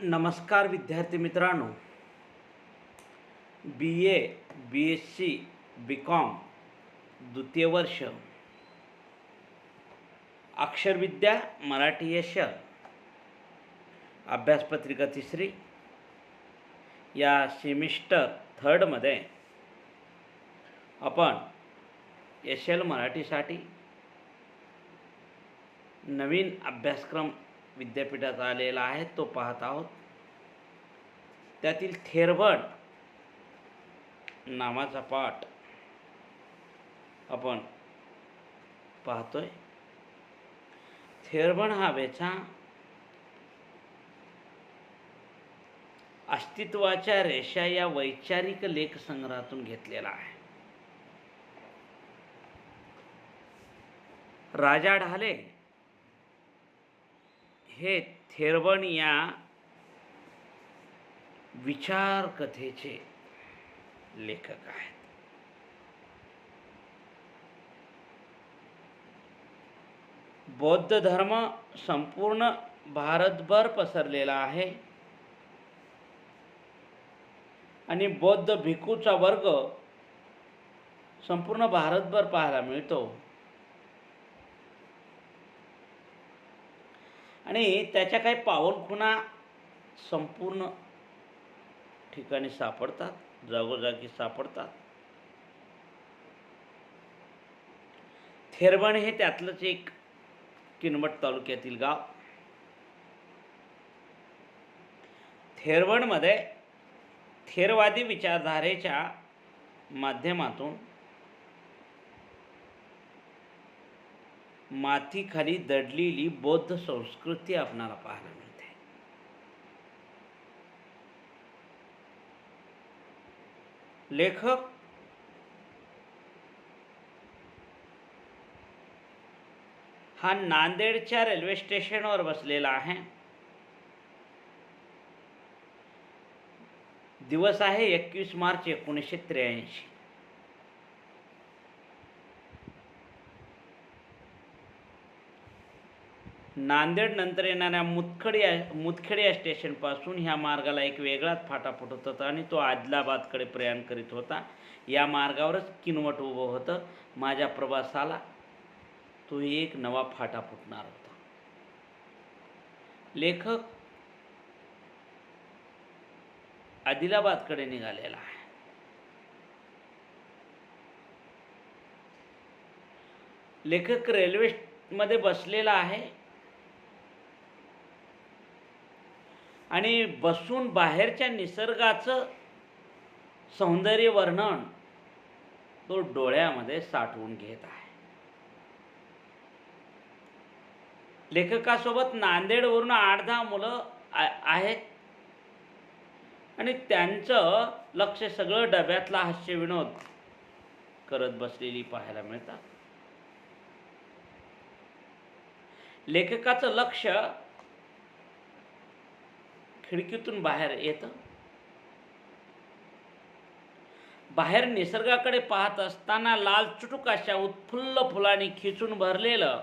नमस्कार विद्यार्थी मित्रांनो, बी ए, बी एस सी, बी कॉम द्वितीय वर्ष, अक्षरविद्या मराठी यश अभ्यासपत्रिका तिसरी या सेमिस्टर थर्डमध्ये आपण एस एल मराठीसाठी नवीन अभ्यासक्रम विद्यापीठात आलेला आहे तो पाहत आहोत. त्यातील थेरवड नावाचा पाठ आपण पाहतोय. थेरवड हा वेचा अस्तित्वाच्या रेषा या वैचारिक लेखसंग्रहातून घेतलेला आहे. राजा ढाले हे थेरवड या विचार कथेचे लेखक आहेत. बौद्ध धर्म संपूर्ण भारतभर पसरलेला आहे आणि बौद्ध भिक्खूचा वर्ग संपूर्ण भारतभर पाहायला मिळतो आणि त्याच्या काही पाऊलखुणा संपूर्ण ठिकाणी सापडतात, जागोजागी सापडतात. थेरवड हे त्यातलंच एक किनवट तालुक्यातील गाव. थेरवडमध्ये थेरवादी विचारधारेच्या माध्यमातून मातीखाली दडलेली बौद्ध संस्कृती आपणाला पाहायला मिळते. लेखक हा नांदेडच्या रेल्वे स्टेशनवर बसलेला आहे. दिवस आहे 21 मार्च 1983. नांदेड नंतर येणाऱ्या मुदखेड या स्टेशनपासून ह्या मार्गाला एक वेगळाच फाटा फुटत होता आणि तो आदिलाबादकडे प्रयाण करीत होता. या मार्गावरच किनवट उभं होतं. माझ्या प्रवासाला तो एक नवा फाटा फुटणार होता. लेखक आदिलाबादकडे निघालेला आहे. लेखक रेल्वेमध्ये बसलेला आहे आणि बसून बाहेरच्या निसर्गाचं सौंदर्य वर्णन तो डोळ्यामध्ये साठवून घेत आहे. लेखकासोबत नांदेडवरून 8-10 मुलं आहेत आणि त्यांचं लक्ष सगळं डब्यातला हास्यविनोद करत बसलेली पाहायला मिळतात. लेखकाचं लक्ष खिडकीतून बाहेर येतं. बाहेर निसर्गाकडे पाहत असताना लाल चुटुक अशा उत्फुल्ल फुलांनी खिचून भरलेलं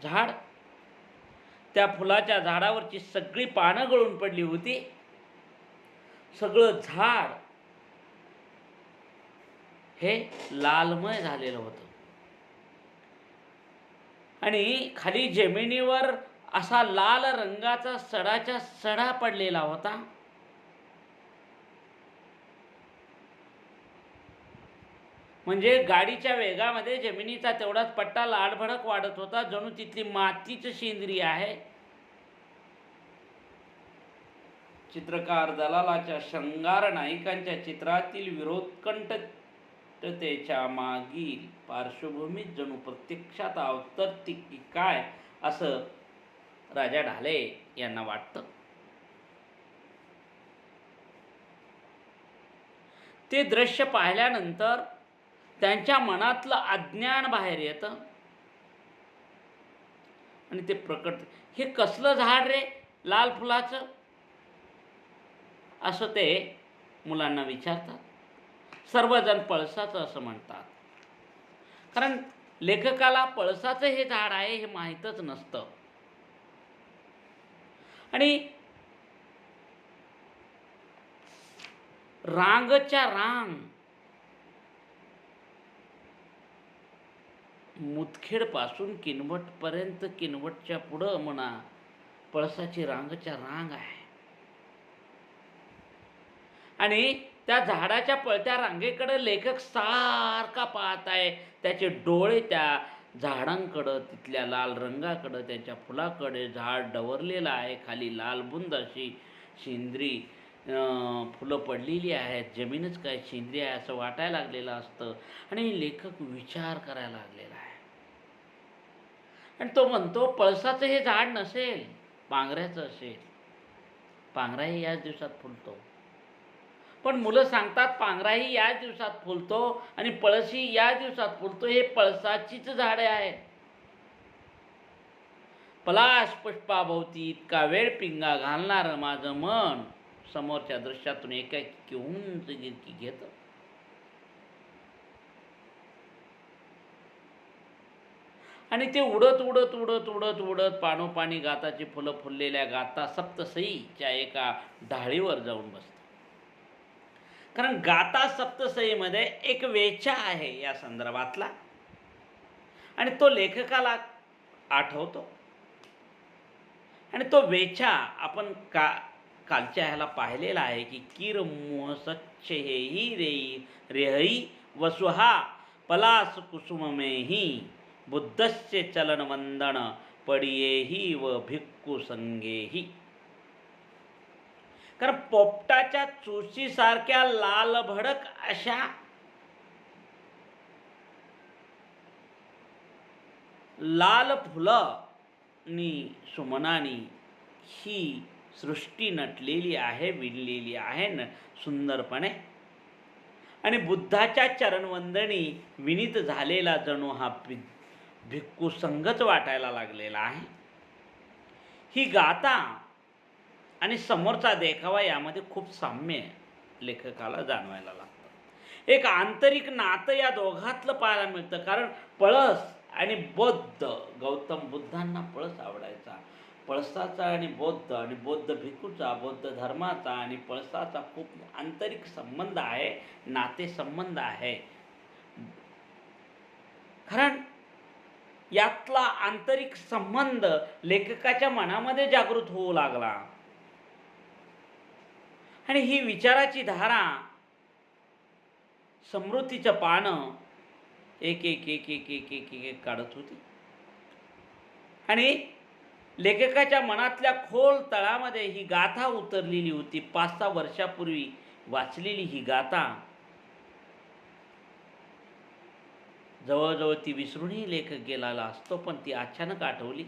झाड, त्या फुलाच्या झाडावरची सगळी पानं गळून पडली होती. सगळं झाड हे लालमय झालेलं होतं आणि खाली जमिनीवर असा लाल रंगाचा सडाच्या सडा पडलेला होता. म्हणजे गाडीच्या वेगामध्ये जमिनीचा तेवढाच पट्टा लालभडक वाढत होता, जणू तिथली मातीच सेंद्रिय आहे. चित्रकार दलालाच्या शृंगार नायिकांच्या चित्रातील विरोधकंटतेच्या मागील पार्श्वभूमीत जणू प्रत्यक्षात अवतरते की काय असं राजा ढाले यांना वाटतं. ते दृश्य पाहिल्यानंतर त्यांच्या मनातलं अज्ञान बाहेर येतं आणि ते प्रकट, हे कसलं झाड रे लाल फुलाचं, असं ते मुलांना विचारतात. सर्वजण पळसाचं असं म्हणतात, कारण लेखकाला पळसाचं हे झाड आहे हे माहीतच नसतं. आणि रांगच्या रांग मुदखेडपासून किनवटपर्यंत, किनवटच्या पुढं म्हणा पळसाची रांगच्या रांग आहे. आणि त्या झाडाच्या पळत्या रांगेकडे लेखक सारखा पाहत आहे. त्याचे डोळे त्या झाडांकडं, तिथल्या लाल रंगाकडं, त्याच्या फुलाकडे. झाड डवरलेलं आहे, खाली लालबुंद अशी शेंद्री फुलं पडलेली आहेत. जमीनच काय शेंद्री आहे असं वाटायला लागलेलं असतं. आणि लेखक विचार करायला लागलेला आहे. आणि तो म्हणतो, पळसाचं हे झाड नसेल, पांगऱ्याचं असेल. पांगराही याच दिवसात फुलतो. पण मुलं सांगतात पांगराही याच दिवसात फुलतो आणि पळसही याच दिवसात फुलतो. हे पळसाचीच झाडे आहेत. पलाश पुष्पाभोवती इतका वेळ पिंगा घालणारं माझं मन समोरच्या दृश्यातून एकाएकी उंच गिरकी घेतं. आणि ते उडत उडत उडत उडत उडत पाणोपाणी गाताची फुलं फुललेल्या गाता सप्तसईच्या एका ढाळीवर जाऊन बसतं. कारण गाता सप्तसईमध्ये एक वेचा आहे या संदर्भातला, आणि तो लेखकाला आठवतो. आणि तो वेचा आपण कालच्या ह्याला पाहिलेला आहे की किर मोहसच्छ हेही रेई रेहई वसुहा पलास कुसुममेही बुद्धस्य चलन वंदन पडियेही व भिक्खू संगेही. कारण पोपटाच्या चोचीसारख्या लाल भडक अशा लाल फुलांनी सुमनानी ही सृष्टी नटलेली आहे, विणलेली आहे सुंदरपणे. आणि बुद्धाच्या चरणवंदनी विनीत झालेला जणू हा भिक्खू संघच वाटायला लागलेला आहे. ही गाथा आणि समोरचा देखावा यामध्ये खूप साम्य लेखकाला जाणवायला लागतं. एक आंतरिक नातं या दोघातलं पाहायला मिळतं. कारण पळस आणि बौद्ध, गौतम बुद्धांना पळस आवडायचा. पळसाचा आणि बौद्ध भिक्खूचा, बौद्ध धर्माचा आणि पळसाचा खूप आंतरिक संबंध आहे, नातेसंबंध आहे. कारण यातला आंतरिक संबंध लेखकाच्या मनामध्ये जागृत होऊ लागला. आणि ही विचाराची धारा समृद्धीचं पानं एक एक एक एक एक एक एक काढत होती. आणि लेखकाच्या मनातल्या खोल तळामध्ये ही गाथा उतरलेली होती. 5-6 वर्षापूर्वी वाचलेली ही गाथा जवळजवळ ती विसरूनही लेखक गेलेला असतो, पण ती अचानक आठवली.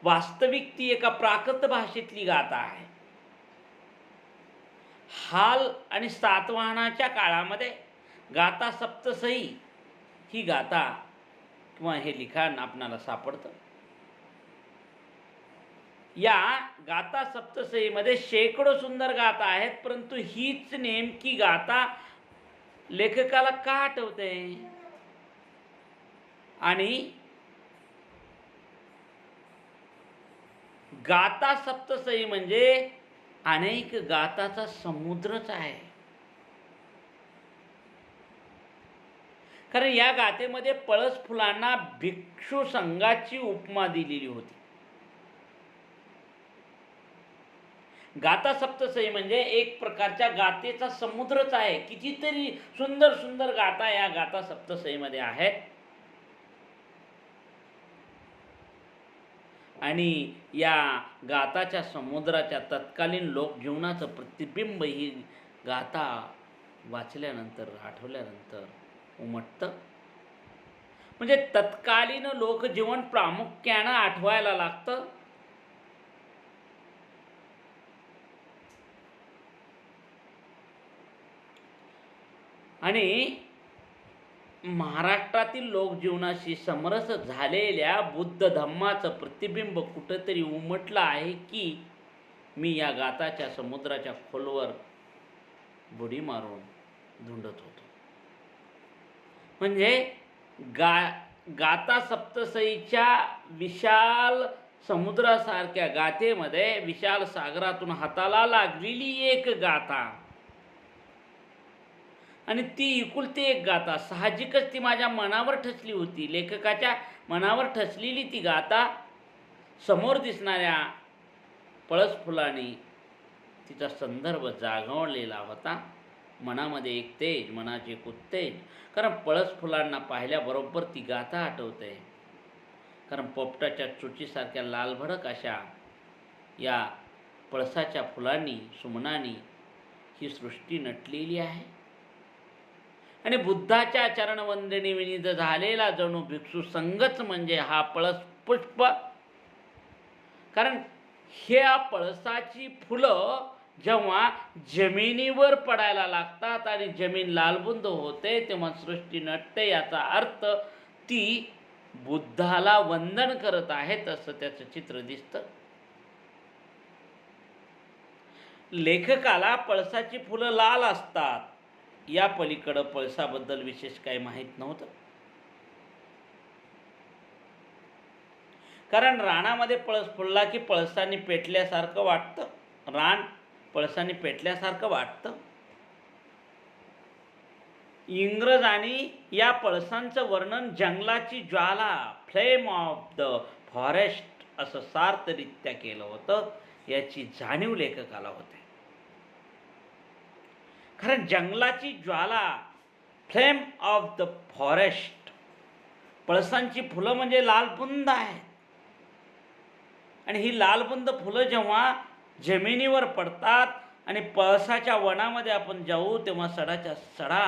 वास्तविक ती एका प्राकृत भाषेतली गाथा आहे. हाल आणि सातवाहनाच्या काळामध्ये गाथा सप्तसई ही गाथा किंवा हे लिखाण आपणाला सापडतं. या गाथा सप्तसईमध्ये शेकडो सुंदर गाथा आहेत, परंतु हीच नेमकी गाथा लेखकाला का आठवते? आणि गाथा सप्तसई म्हणजे अनेक गाथाचा समुद्रच आहे. कारण या गाथेमध्ये पळस फुलांना भिक्षू संघाची उपमा दिलेली होती. गाथा सप्तसई म्हणजे एक प्रकारच्या गाथेचा समुद्रच आहे. कितीतरी सुंदर सुंदर गाथा या गाथा सप्तसईमध्ये आहेत. आणि या गाथाच्या समुद्राच्या तत्कालीन लोकजीवनाचं प्रतिबिंब ही गाथा वाचल्यानंतर, आठवल्यानंतर उमटतं. म्हणजे तत्कालीन लोकजीवन प्रामुख्यानं आठवायला लागतं. आणि महाराष्ट्रातील लोकजीवनाशी समरस झालेल्या बुद्ध धम्माचं प्रतिबिंब कुठंतरी उमटलं आहे की मी या गाथाच्या समुद्राच्या खोलवर बुडी मारून धुंडत होतो. म्हणजे गाथा सप्तसईच्या विशाल समुद्रासारख्या गाथेमध्ये विशाल सागरातून हाताला लागलेली एक गाथा आणि ती एकुलती एक गाथा, साहजिकच ती माझ्या मनावर ठसली होती. लेखकाच्या मनावर ठसलेली ती गाथा समोर दिसणाऱ्या पळस फुलाने तिचा संदर्भ जागवलेला होता. मनामध्ये एक तेज, मनाचे एक उत्तेज. कारण पळस फुलांना पाहिल्याबरोबर ती गाथा आठवते. कारण पोपटाच्या चुचीसारख्या लालभडक अशा या पळसाच्या फुलांनी, सुमनांनी ही सृष्टी नटलेली आहे. आणि बुद्धाच्या चरणवंदनी विनीत झालेला जणू भिक्षू संघच म्हणजे हा पळस पुष्प. कारण ह्या पळसाची फुलं जेव्हा जमिनीवर पडायला लागतात आणि जमीन लालबुंद होते तेव्हा सृष्टी नटते. याचा अर्थ ती बुद्धाला वंदन करत आहेत असं त्याचं चित्र दिसतं. लेखकाला पळसाची फुलं लाल असतात या पलीकडं पळसाबद्दल विशेष काही माहीत नव्हतं. कारण रानामध्ये पळस फुलला की पळसाने पेटल्यासारखं वाटतं. रान पळसाने पेटल्यासारखं वाटतं. इंग्रजांनी या पळसांचं वर्णन जंगलाची ज्वाला, फ्लेम ऑफ द फॉरेस्ट असं सार्थरित्या केलं होतं. याची जाणीव लेखकाला होते. कारण जंगलाची ज्वाला, फ्लेम ऑफ द फॉरेस्ट, पळसांची फुलं म्हणजे लालबुंद आहेत. आणि ही लालबुंद फुलं जेव्हा जमिनीवर पडतात आणि पळसाच्या वनामध्ये आपण जाऊ तेव्हा सडाच्या सडा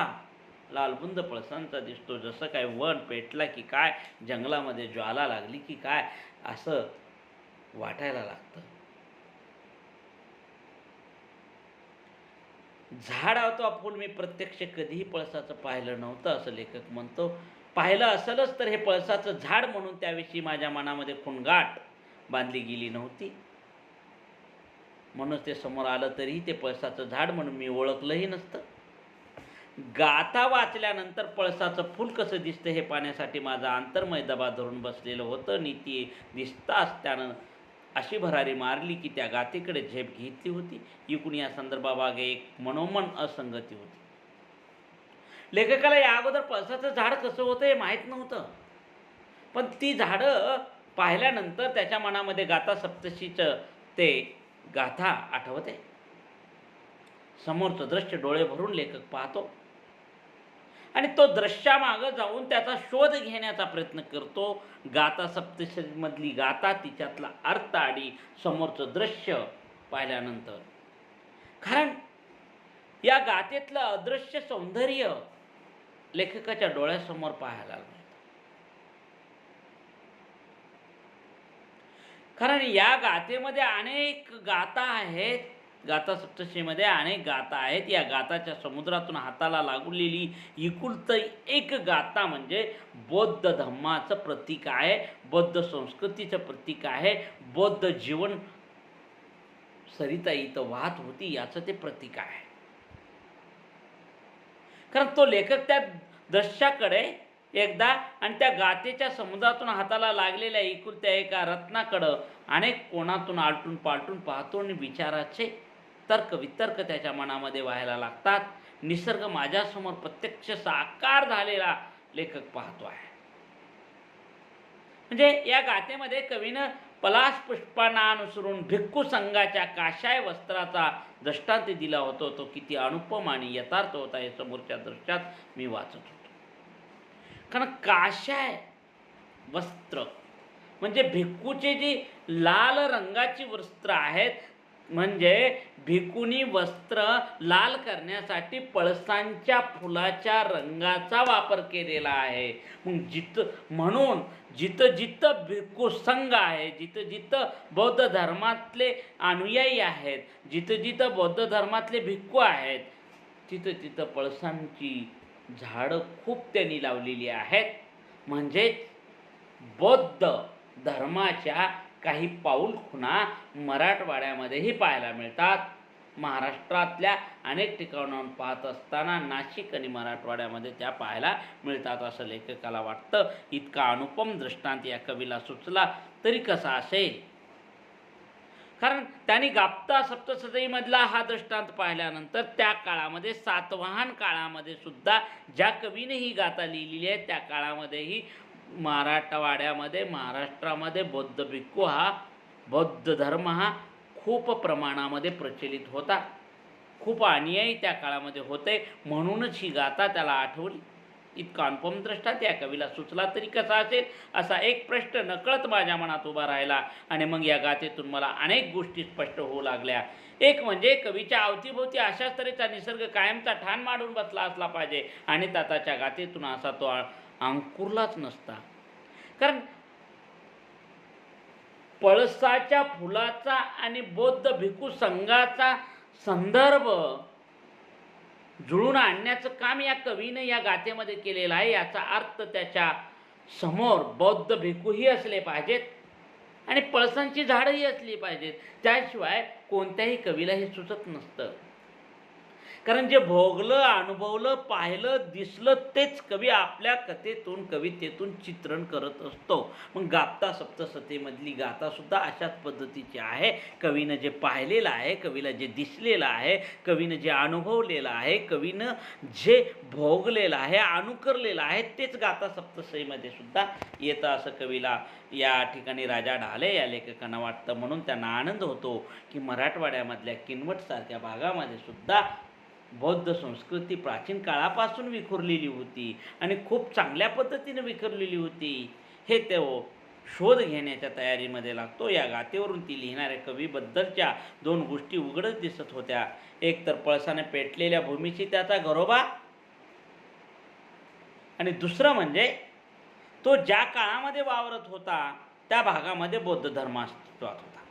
लालबुंद पळसांचा दिसतो. जसं काय वन पेटला की काय, जंगलामध्ये ज्वाला लागली की काय असं वाटायला लागतं. झाड अथवा फूल मी प्रत्यक्ष कधीही पळसाचं पाहिलं नव्हतं असं लेखक म्हणतो. पाहिलं असेलच तर हे पळसाचं झाड म्हणून त्याविषयी माझ्या मनामध्ये खुणगाठ बांधली गेली नव्हती. म्हणून ते समोर आलं तरीही ते पळसाचं झाड म्हणून मी ओळखलंही नसतं. गाथा वाचल्यानंतर पळसाचं फूल कसं दिसतं हे पाहण्यासाठी माझा अंतर्मय दबा धरून बसलेलं होतं. आणि ती दिसताच त्यानं अशी भरारी मारली की त्या गाथेकडे झेप घेतली होती. इकडून या संदर्भामागे एक मनोमन असंगती होती. लेखकाला या अगोदर पळसाचं झाड कसं होतं हे माहीत नव्हतं. पण ती झाडं पाहिल्यानंतर त्याच्या मनामध्ये गाथा सप्तशीचं ते गाथा आठवते. समोरचं दृश्य डोळे भरून लेखक पाहतो आणि तो दृश्यामागं जाऊन त्याचा शोध घेण्याचा प्रयत्न करतो. गाथा सप्तशतीमधली गाथा, तिच्यातला अर्थ आणि समोरचं दृश्य पाहिल्यानंतर. कारण या गाथेतलं अदृश्य सौंदर्य लेखकाच्या डोळ्यासमोर पाहायला मिळतं. कारण या गाथेमध्ये अनेक गाथा आहेत. गाथा सप्तशतीमध्ये अनेक गाथा आहेत. या गाथाच्या समुद्रातून हाताला लागलेली एकुलती एक गाथा म्हणजे बौद्ध धम्माचं प्रतीक आहे, बौद्ध संस्कृतीचं प्रतीक आहे, बौद्ध जीवन सरिता इथं वाहत होती याचं ते प्रतीक आहे. कारण तो लेखक त्या दृश्याकडे एकदा आणि त्या गाथेच्या समुद्रातून हाताला लागलेल्या एकुलत्या एका रत्नाकडं अनेक कोणातून आलटून पालटून पाहतो आणि विचाराचे तर्क वितर्क त्याच्या मनामध्ये व्हायला लागतात. निसर्ग माझ्यासमोर प्रत्यक्ष साकार झालेला लेखक पाहतो आहे. म्हणजे या गाथेमध्ये कवीनं पलाश पुष्पांना अनुसरून भिक्खू संघाच्या काशाय वस्त्राचा दृष्टांत दिला होता. तो किती अनुपम आणि यथार्थ होता हे समोरच्या दृश्यात मी वाचत होतो. कारण काशाय वस्त्र म्हणजे भिक्खूचे जी लाल रंगाची वस्त्र आहेत, म्हणजे भिक्खूनी वस्त्र लाल करण्यासाठी पळसांच्या फुलाच्या रंगाचा वापर केलेला आहे. म्हणून जिथं जिथं भिक्खू संघ आहे, जिथं जिथं बौद्ध धर्मातले अनुयायी आहेत, जिथं जिथं बौद्ध धर्मातले भिक्खू आहेत, तिथं तिथं पळसांची झाडं खूप त्यांनी लावलेली आहेत. म्हणजेच बौद्ध धर्माच्या काही पाऊलखुणा मराठवाड्यामध्येही पाहायला मिळतात. महाराष्ट्रातल्या अनेक ठिकाणाहून पाहत असताना नाशिक आणि मराठवाड्यामध्ये त्या पाहायला मिळतात असं लेखकाला वाटतं. इतका अनुपम दृष्टांत या कवीला सुचला तरी कसा असेल. कारण त्यांनी गाप्ता सप्तसतीमधला हा दृष्टांत पाहिल्यानंतर त्या काळामध्ये सातवाहन काळामध्ये सुद्धा ज्या कवीने ही गाथा लिहिलेली आहे त्या काळामध्येही मराठवाड्यामध्ये महाराष्ट्रामध्ये बौद्ध भिक्खू हा बौद्ध धर्म हा खूप प्रमाणामध्ये प्रचलित होता, खूप अनुयायी त्या काळामध्ये होते, म्हणूनच ही गाथा त्याला आठवली. इतका अनुपम दृष्टांत त्या कवीला सुचला तरी कसा असेल असा एक प्रश्न नकळत माझ्या मनात उभा राहिला. आणि मग या गाथेतून मला अनेक गोष्टी स्पष्ट होऊ लागल्या. एक म्हणजे कवीच्या अवतीभोवती अशाच तऱ्हेचा निसर्ग कायमचा ठाण मांडून बसला असला पाहिजे आणि त्याच्या गाथेतून असा तो अंकुरलाच नसता. कारण पळसाच्या फुलाचा आणि बौद्ध भिक्खू संघाचा संदर्भ जुळून आणण्याचं काम या कवीने या गाथेमध्ये केलेलं आहे. याचा अर्थ त्याच्या समोर बौद्ध भिक्खूही असले पाहिजेत आणि पळसांची झाडंही असली पाहिजेत. त्याशिवाय कोणत्याही कवीला हे सुचत नसतं. कारण जे भोगलं, अनुभवलं, पाहिलं, दिसलं तेच कवी आपल्या कथेतून, कवितेतून चित्रण करत असतो. मग गाप्ता सप्तसतीमधली गाथासुद्धा अशाच पद्धतीची आहे. कवीनं जे पाहिलेलं आहे, कवीला जे दिसलेलं आहे, कवीनं जे अनुभवलेलं आहे, कवीनं जे भोगलेलं आहे, अनुकरलेलं आहे तेच गाथा सप्तसतीमध्ये सुद्धा येतं असं कवीला या ठिकाणी राजा ढाले या लेखकांना वाटतं. म्हणून त्यांना आनंद होतो की मराठवाड्यामधल्या किनवटसारख्या भागामध्ये सुद्धा बौद्ध संस्कृती प्राचीन काळापासून विखुरलेली होती आणि खूप चांगल्या पद्धतीने विखुरलेली होती हे तो शोध घेण्याच्या तयारीमध्ये लागतो. या गाथेवरून ती लिहिणाऱ्या कवीबद्दलच्या दोन गोष्टी उघडच दिसत होत्या. एक तर पळसाने पेटलेल्या भूमीची त्याचा घरोबा आणि दुसरं म्हणजे तो ज्या काळामध्ये वावरत होता त्या भागामध्ये बौद्ध धर्म अस्तित्वात होता.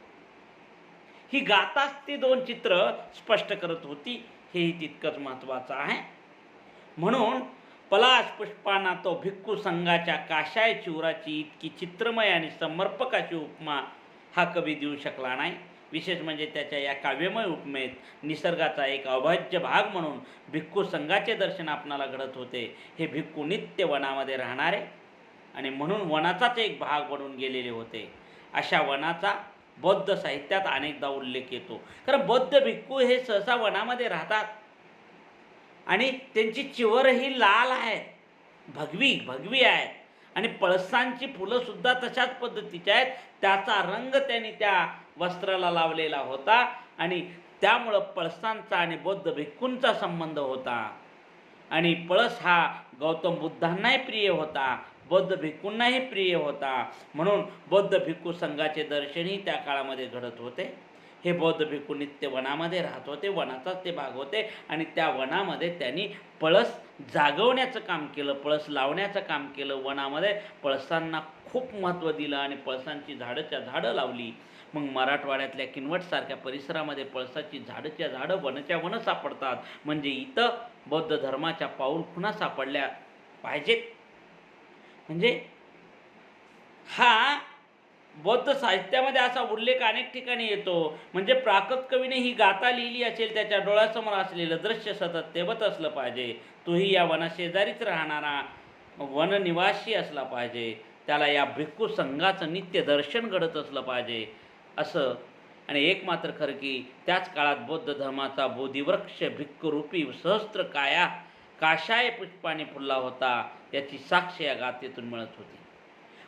ही गाथाच ती दोन चित्र स्पष्ट करत होती. हेही तितकंच महत्त्वाचं आहे. म्हणून पलाश पुष्पांना तो भिक्खू संघाच्या काशाय चिवराची इतकी चित्रमय आणि समर्पकाची उपमा हा कवी देऊ शकला नाही. विशेष म्हणजे त्याच्या या काव्यमय उपमेत निसर्गाचा एक अविभाज्य भाग म्हणून भिक्खू संघाचे दर्शन आपणाला घडत होते. हे भिक्खू नित्य वनामध्ये राहणारे आणि म्हणून वनाचाच एक भाग बनून गेलेले होते. अशा वनाचा बौद्ध साहित्यात अनेकदा उल्लेख येतो. कारण बौद्ध भिक्खू हे सहसा वनामध्ये राहतात आणि त्यांची चिवरही लाल आहेत, भगवी आहेत आणि पळसांची फुलंसुद्धा तशाच पद्धतीच्या आहेत. त्याचा रंग त्यांनी त्या वस्त्राला लावलेला होता आणि त्यामुळं पळसांचा आणि बौद्ध भिक्खूंचा संबंध होता. आणि पळस हा गौतम बुद्धांनाही प्रिय होता, बौद्ध भिक्खूंनाही प्रिय होता. म्हणून बौद्ध भिक्खू संघाचे दर्शनही त्या काळामध्ये घडत होते. हे बौद्ध भिक्खू नित्य वनामध्ये राहत होते, वनाचाच ते भाग होते आणि त्या वनामध्ये त्यांनी पळस जागवण्याचं काम केलं, पळस लावण्याचं काम केलं. वनामध्ये पळसांना खूप महत्त्व दिलं आणि पळसांची झाडं लावली. मग मराठवाड्यातल्या किनवटसारख्या परिसरामध्ये पळसाची झाडं वनच्या वन सापडतात. म्हणजे इथं बौद्ध धर्माच्या पाऊलखुणा सापडल्या पाहिजेत. म्हणजे हा बौद्ध साहित्यामध्ये असा उल्लेख अनेक ठिकाणी येतो. म्हणजे प्राकृत कवीने ही गाथा लिहिली असेल, त्याच्या डोळ्यासमोर असलेलं दृश्य सतत तेवत असलं पाहिजे. तोही या वनाशेजारीच राहणारा वननिवासी असला पाहिजे. त्याला या भिक्खू संघाचं नित्य दर्शन घडत असलं पाहिजे असं. आणि एक मात्र खरं की त्याच काळात बौद्ध धर्माचा बोधिवृक्ष भिक्खूरूपी सहस्त्र काशाय पुष्पाने फुलला होता याची साक्ष या गाथेतून मिळत होती.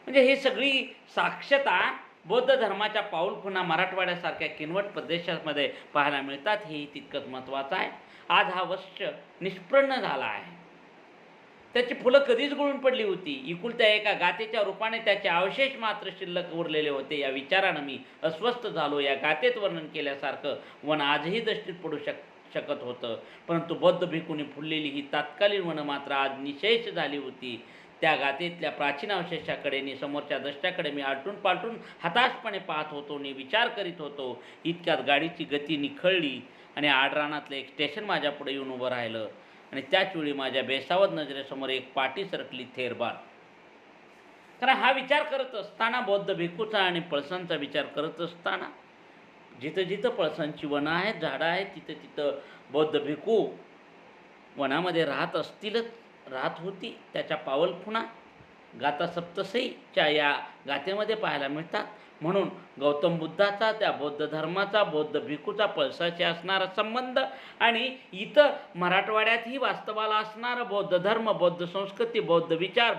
म्हणजे ही सगळी साक्षता बौद्ध धर्माच्या पाऊलखुणा मराठवाड्यासारख्या किनवट प्रदेशामध्ये पाहायला मिळतात. हेही तितकंच महत्त्वाचं आहे. आज हा वृक्ष निष्प्रन्न झाला आहे. त्याची फुलं कधीच गळून पडली होती. इकुलत्या एका गाथेच्या रूपाने त्याचे अवशेष मात्र शिल्लक उरलेले होते. या विचारानं मी अस्वस्थ झालो. या गाथेत वर्णन केल्यासारखं वन आजही दृष्टीत पडू शकत होतं, परंतु बौद्ध भिक्खूंनी फुललेली ही तात्कालीन वनं मात्र आज निशेष झाली होती. त्या गाथेतल्या प्राचीन अवशेषाकडे समोरच्या दृष्ट्याकडे मी आलटून पालटून हताशपणे पाहत होतो आणि विचार करीत होतो. इतक्यात गाडीची गती निखळली आणि आडरानातलं एक स्टेशन माझ्यापुढे येऊन उभं राहिलं आणि त्याच वेळी माझ्या बेसावत नजरेसमोर एक पाटी सरकली थेरबार. कारण हा विचार करत असताना, बौद्ध भिक्खूचा आणि पळसांचा विचार करत असताना, जिथं जिथं पळसांची वनं आहेत, झाडं आहेत, तिथं तिथं बौद्ध भिक्खू वनामध्ये राहत होती. त्याच्या पावलखुणा गाथा सप्तसईच्या या गाथेमध्ये पाहायला मिळतात. म्हणून गौतम बुद्धाचा, त्या बौद्ध धर्माचा, बौद्ध भिक्खूचा पळसाशी असणारा संबंध आणि इथं मराठवाड्यातही वास्तवाला असणारा बौद्ध धर्म, बौद्ध संस्कृती, बौद्ध विचार,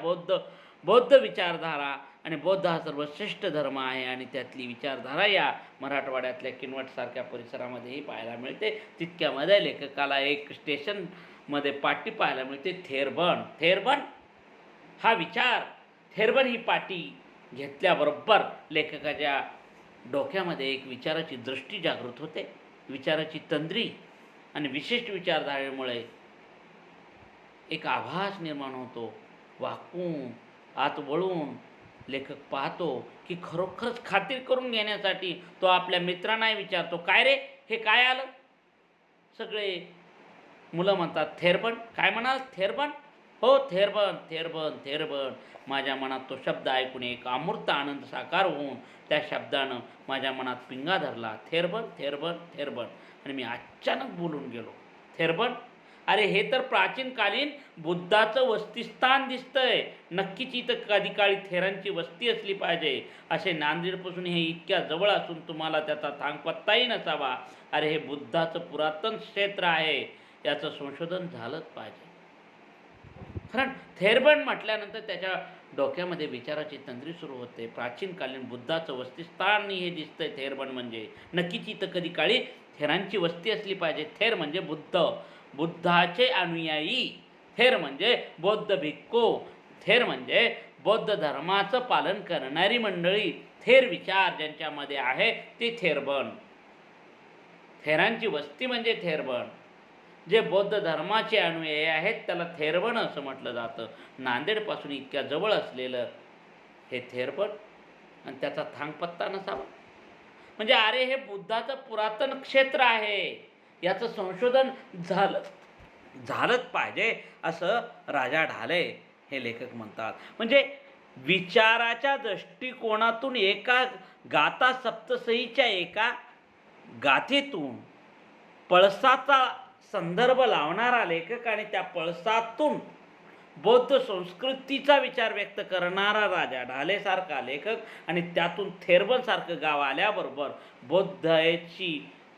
बौद्ध विचारधारा आणि बौद्ध हा सर्वश्रेष्ठ धर्म आहे आणि त्यातली विचारधारा या मराठवाड्यातल्या किनवटसारख्या परिसरामध्येही पाहायला मिळते. तितक्यामध्ये लेखकाला एक स्टेशनमध्ये पाटी पाहायला मिळते, थेरबन. थेरबन हा विचार, थेरबन ही पाटी घेतल्याबरोबर लेखकाच्या डोक्यामध्ये एक विचाराची दृष्टी जागृत होते, विचाराची तंद्री आणि विशिष्ट विचारधारेमुळे एक आभास निर्माण होतो. वाकून आत वळून लेखक पाहतो की खरोखरच खात्री करून घेण्यासाठी तो आपल्या मित्रांनाही विचारतो, काय रे हे काय आलं? सगळे मुलं म्हणतात थेरबन. काय म्हणाल? थेरबन? हो थेरबन, थेरबन, थेरबन. माझ्या मनात तो शब्द ऐकून एक अमूर्त आनंद साकार होऊन त्या शब्दानं माझ्या मनात पिंगा धरला. थेरबन, थेरबन, थेरबन. आणि मी अचानक बोलून गेलो, थेरबन? अरे हे तर प्राचीन कालीन बुद्धाचं वस्तीस्थान दिसतंय. नक्कीच इथं कधी काळी थेरांची वस्ती असली पाहिजे. असे नांदेडपासून हे इतक्या जवळ असून तुम्हाला त्याचा थांगपत्ताही नसावा. अरे हे बुद्धाचं पुरातन क्षेत्र आहे, याचं संशोधन झालंच पाहिजे. कारण थेरबन म्हटल्यानंतर त्याच्या डोक्यामध्ये विचाराची तंद्री सुरू होते. प्राचीन कालीन बुद्धाचं वस्तीस्थान हे दिसतंय थेरबन म्हणजे. नक्कीच इथं कधी काळी थेरांची वस्ती असली पाहिजे. थेर म्हणजे बुद्ध, बुद्धाचे अनुयायी. थेर म्हणजे बौद्ध भिक्खू. थेर म्हणजे बौद्ध धर्माचं पालन करणारी मंडळी. थेर विचार ज्यांच्यामध्ये आहे ते थेरबन. थेरांची वस्ती म्हणजे थेरबन. जे बौद्ध धर्माचे अनुयायी आहेत त्याला थेरबन असं म्हटलं जातं. नांदेडपासून इतक्या जवळ असलेलं हे थेरबन आणि त्याचा थांगपत्ता नसावा. म्हणजे अरे हे बुद्धाचं पुरातन क्षेत्र आहे, याचं संशोधन झालंच पाहिजे असं राजा ढाले हे लेखक म्हणतात. म्हणजे विचाराच्या दृष्टिकोनातून एका गाथा सप्तसईच्या एका गाथेतून पळसाचा संदर्भ लावणारा लेखक आणि त्या पळसातून बौद्ध संस्कृतीचा विचार व्यक्त करणारा राजा ढालेसारखा लेखक आणि त्यातून थेरबनसारखं गाव आल्याबरोबर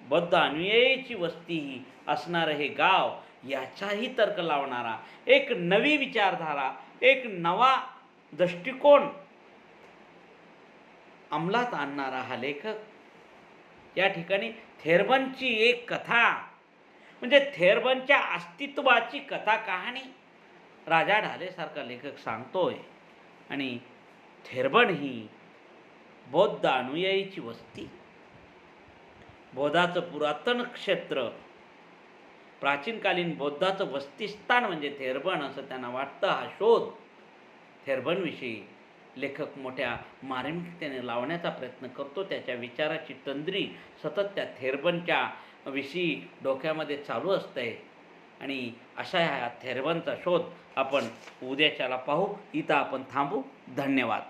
बौद्ध अनुयायीची वस्तीही असणारं हे गाव, याचाही तर्क लावणारा, एक नवी विचारधारा, एक नवा दृष्टिकोन अंमलात आणणारा हा लेखक या ठिकाणी थेरबनची एक कथा, म्हणजे थेरबनच्या अस्तित्वाची कथा कहाणी राजा ढालेसारखा लेखक सांगतोय. आणि थेरबन ही बौद्ध अनुयायीची वस्ती, बौद्धाचं पुरातन क्षेत्र, प्राचीनकालीन बौद्धाचं वस्तीस्थान म्हणजे थेरबन असं त्यांना वाटतं. हा शोध थेरबनविषयी लेखक मोठ्या मार्मिकतेने लावण्याचा प्रयत्न करतो. त्याच्या विचाराची तंद्री सतत त्या थेरबनच्या विषयी डोक्यामध्ये चालू असते. आणि अशा ह्या थेरबनचा शोध आपण उद्याच्याला पाहू. इथं आपण थांबू. धन्यवाद.